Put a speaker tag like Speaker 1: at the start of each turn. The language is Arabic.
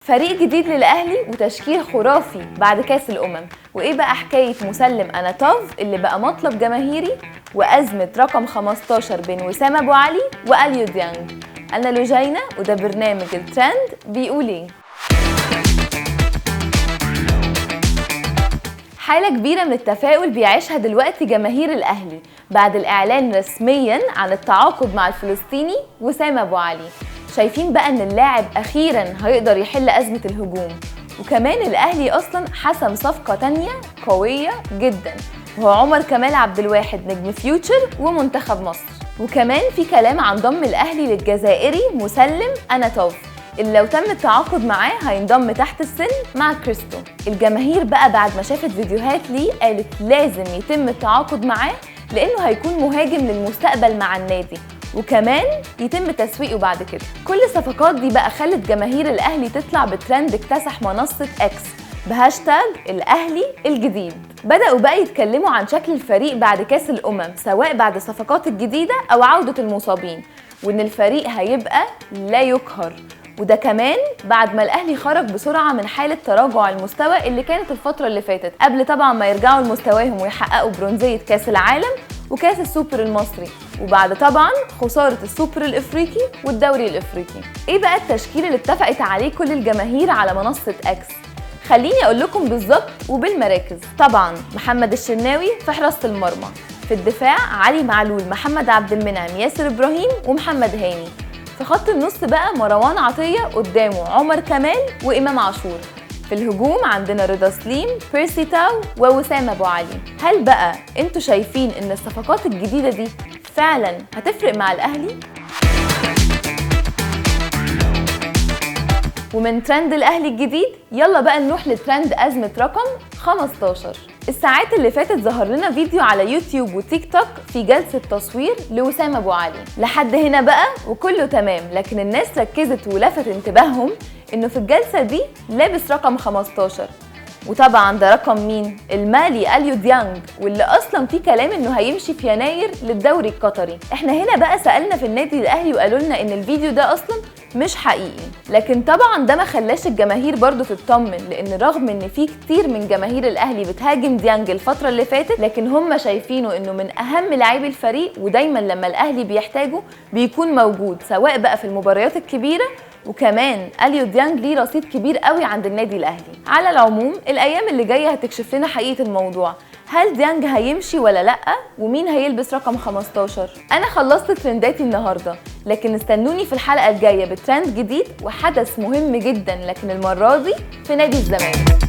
Speaker 1: فريق جديد للأهلي وتشكيل خرافي بعد كاس الأمم. وإيه بقى حكاية مسلم أناتوف اللي بقى مطلب جماهيري، وأزمة رقم 15 بين وسام أبو علي وأليو ديانج؟ أنا لوجينا وده برنامج الترند بيقول إيه. حالة كبيرة من التفاؤل بيعيشها دلوقتي جماهير الأهلي بعد الإعلان رسمياً عن التعاقد مع الفلسطيني وسام أبو علي. شايفين بقى إن اللاعب أخيراً هيقدر يحل أزمة الهجوم، وكمان الأهلي أصلاً حسم صفقة تانية قوية جداً، وهو عمر كمال عبد الواحد نجم فيوتشر ومنتخب مصر. وكمان في كلام عن ضم الأهلي للجزائري مسلم أناتوف اللي لو تم التعاقد معاه هينضم تحت السن مع كريستو. الجماهير بقى بعد ما شافت فيديوهات ليه قالت لازم يتم التعاقد معاه لأنه هيكون مهاجم للمستقبل مع النادي، وكمان يتم تسويقه بعد كده. كل الصفقات دي بقى خلت جماهير الأهلي تطلع بترند اكتسح منصة اكس بهاشتاج الأهلي الجديد. بدأوا بقى يتكلموا عن شكل الفريق بعد كاس الأمم، سواء بعد الصفقات الجديدة أو عودة المصابين، وإن الفريق هيبقى لا يقهر. وده كمان بعد ما الأهلي خرج بسرعة من حالة تراجع المستوى اللي كانت الفترة اللي فاتت، قبل طبعا ما يرجعوا لمستواهم ويحققوا برونزية كاس العالم وكاس السوبر المصري، وبعد طبعا خسارة السوبر الإفريقي والدوري الإفريقي. إيه بقى التشكيل اللي اتفقت عليه كل الجماهير على منصة اكس؟ خليني أقول لكم بالظبط وبالمراكز. طبعا محمد الشناوي في حراسة المرمى، في الدفاع علي معلول، محمد عبد المنعم، ياسر إبراهيم ومحمد هاني. في خط النص بقى مروان عطية، قدامه عمر كمال وإمام عاشور. في الهجوم عندنا رضا سليم، بيرسي تاو ووسام أبو علي. هل بقى انتوا شايفين ان الصفقات الجديدة دي فعلا هتفرق مع الأهلي؟ ومن ترند الأهلي الجديد يلا بقى نروح لترند أزمة رقم 15. الساعات اللي فاتت ظهر لنا فيديو على يوتيوب وتيك توك في جلسة تصوير لوسام أبو علي. لحد هنا بقى وكله تمام، لكن الناس ركزت ولفت انتباههم إنه في الجلسة دي لابس رقم 15، وطبعا ده رقم مين؟ المالي أليو ديانج، واللي اصلا في كلام انه هيمشي في يناير للدوري القطري. احنا هنا بقى سألنا في النادي الأهلي وقالوا لنا ان الفيديو ده اصلا مش حقيقي، لكن طبعا ده ما خلاش الجماهير برضو تطمن، لان رغم ان في كتير من جماهير الأهلي بتهاجم ديانج الفترة اللي فاتت، لكن هم شايفينه انه من اهم لاعبي الفريق، ودايما لما الأهلي بيحتاجه بيكون موجود سواء بقى في المباريات الكبيرة، وكمان أليو ديانج ليه رصيد كبير قوي عند النادي الأهلي. على العموم الأيام اللي جاية هتكشف لنا حقيقة الموضوع، هل ديانج هيمشي ولا لأ؟ ومين هيلبس رقم 15؟ أنا خلصت ترنداتي النهاردة، لكن استنوني في الحلقة الجاية بترند جديد وحدث مهم جدا، لكن المرة دي في نادي الزمالك.